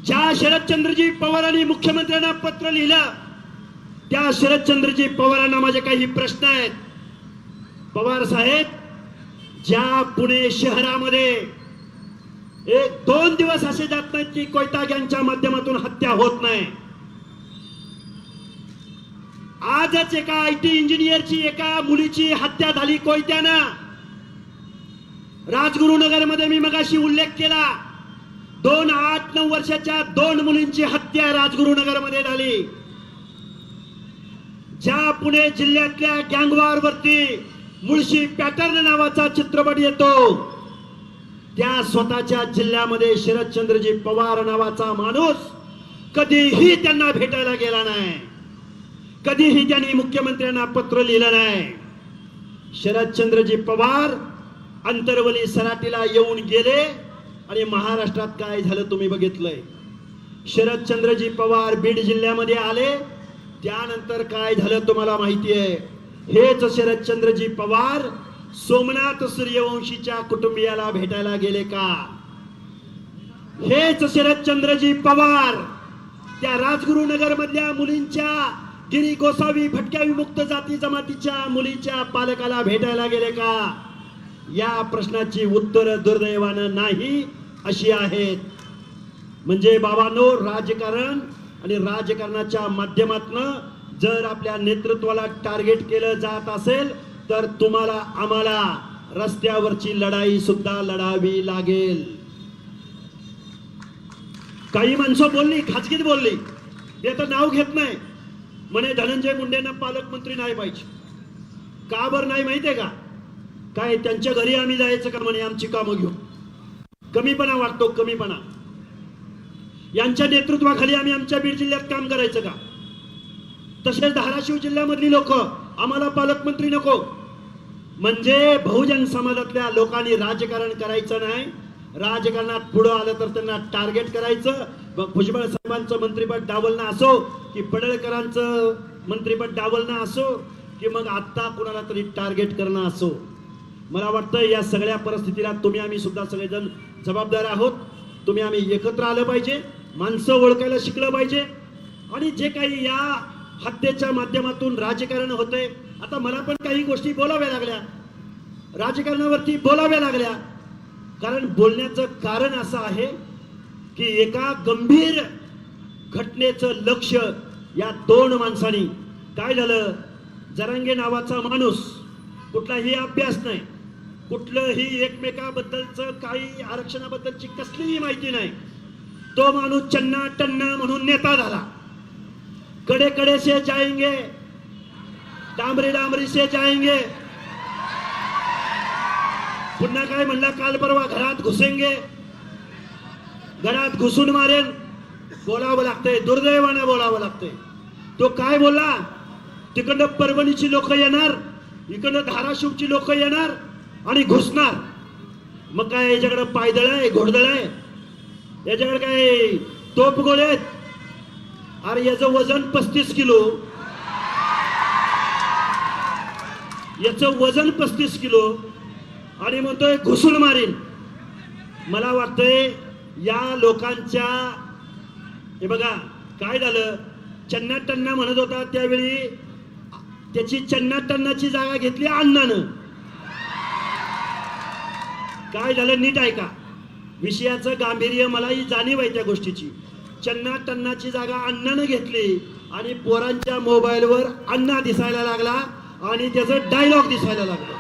ज्या शरदचंद्रजी पवारांनी मुख्यमंत्र्यांना पत्र लिहिलं त्या शरदचंद्रजी पवारांना माझे काही प्रश्न आहेत. पवार साहेब, ज्या पुणे शहरामध्ये 1-2 दिवस असे जात नाहीत की कोयता गँगच्या माध्यमातून हत्या होत नाही. आजच एका IT इंजिनियरची एका मुलीची हत्या झाली कोयत्यानं. राजगुरुनगर मध्ये मी मगाशी उल्लेख केला, 8-9 वर्षाच्या 2 मुलींची हत्या राजगुरुनगर मध्ये झाली. ज्या पुणे जिल्ह्यातल्या गँगवॉर वरती मुळशी पॅटर्न नावाचा चित्रपट येतो, त्या स्वतःच्या जिल्ह्यामध्ये शरदचंद्रजी पवार नावाचा माणूस कधीही त्यांना भेटायला गेला नाही, कधीही त्यांनी मुख्यमंत्र्यांना पत्र लिहिलं नाही. शरदचंद्रजी पवार अंतरवली सराटीला येऊन गेले आणि महाराष्ट्रात काय झालं तुम्ही बघितलंय. शरदचंद्रजी पवार बीड जिल्ह्यामध्ये आले, त्यानंतर काय झालं तुम्हाला माहिती आहे. हेच शरदचंद्रजी पवार सोमनाथ सूर्यवंशीच्या कुटुंबियाला भेटायला गेले का? हेच शरदचंद्रजी पवार त्या राजगुरुनगर मधल्या मुलींच्या, गिरी गोसावी भटक्या विमुक्त जाती जमातीच्या मुलीच्या पालकाला भेटायला गेले का? या प्रश्नाची उत्तर दुर्दैवानं नाही अशी आहेत. म्हणजे बाबांनो, राजकारण आणि राजकारणाच्या माध्यमातून जर आपल्या नेतृत्वाला टार्गेट केलं जात असेल तर तुम्हाला आम्हाला रस्त्यावरची लढाई सुद्धा लढावी लागेल. काही माणसं बोलली, खाजगीत बोलली, ते आता नाव घेत नाही, म्हणे धनंजय मुंडेंना पालकमंत्री नाही पाहिजे. का बरं नाही माहितीये का? काय त्यांच्या घरी आम्ही जायचं का म्हणे आमची कामं घेऊन? कमीपणा वाटतो, कमीपणा. यांच्या नेतृत्वाखाली आम्ही आमच्या बीड जिल्ह्यात काम करायचं का? तसेच धाराशिव जिल्ह्यामधली लोक आम्हाला पालकमंत्री नको. म्हणजे बहुजन समाजातल्या लोकांनी राजकारण करायचं नाही, राजकारणात पुढे आलं तर त्यांना टार्गेट करायचं. भुजबळ साहेबांचं मंत्रिपद डावलणं असो की पडळकरांचं मंत्रिपद डावलणं असो की मग आता कुणाला तरी टार्गेट करणं असो. मला वाटतं या सगळ्या परिस्थितीला तुम्ही आम्ही सुद्धा सगळेजण जबाबदार आहोत. तुम्ही आम्ही एकत्र आलं पाहिजे, माणसं ओळखायला शिकलं पाहिजे. आणि जे काही या हत्येच्या माध्यमातून राजकारण होतंय, आता मला पण काही गोष्टी बोलाव्या लागल्या, राजकारणावरती बोलाव्या लागल्या. कारण बोलण्याचं कारण असं आहे की एका गंभीर घटनेचं लक्ष या 2 माणसांनी, काय झालं, जरांगे नावाचा माणूस, कुठलाही अभ्यास नाही, कुठलंही एकमेकाबद्दलचं काही आरक्षणाबद्दलची कसलीही माहिती नाही, तो माणूस चन्ना टन्ना म्हणून नेता झाला. कडे कडे से जाएंगे, डांबरी डांबरी से जाएंगे. पुन्हा काय म्हणला, काल परवा घरात घुसेंगे, घरात घुसून मारेन. बोलावं लागतंय, दुर्दैवाने बोलावं लागतंय. तो काय बोलला, तिकडनं परभणीची लोक येणार, इकडनं धाराशिवची लोक येणार आणि घुसणार. मग काय याच्याकडे पायदळ आहे, घोडदळ आहे, याच्याकडे काय तोप गोळे आहेत? अरे याचं वजन 35 किलो, याचं वजन 35 किलो आणि म्हणतोय घुसून मारीन. मला वाटतंय या लोकांच्या, हे बघा काय झालं, चन्ना टन्ना म्हणत होता त्यावेळी त्याची चन्ना टन्नाची जागा घेतली अण्णानं. काय झालं नीट ऐका, विषयाचं गांभीर्य मलाही जाणीव आहे त्या गोष्टीची. चन्ना टन्नाची जागा अण्णानं घेतली आणि पोरांच्या मोबाईलवर अण्णा दिसायला लागला आणि त्याचं डायलॉग दिसायला लागला.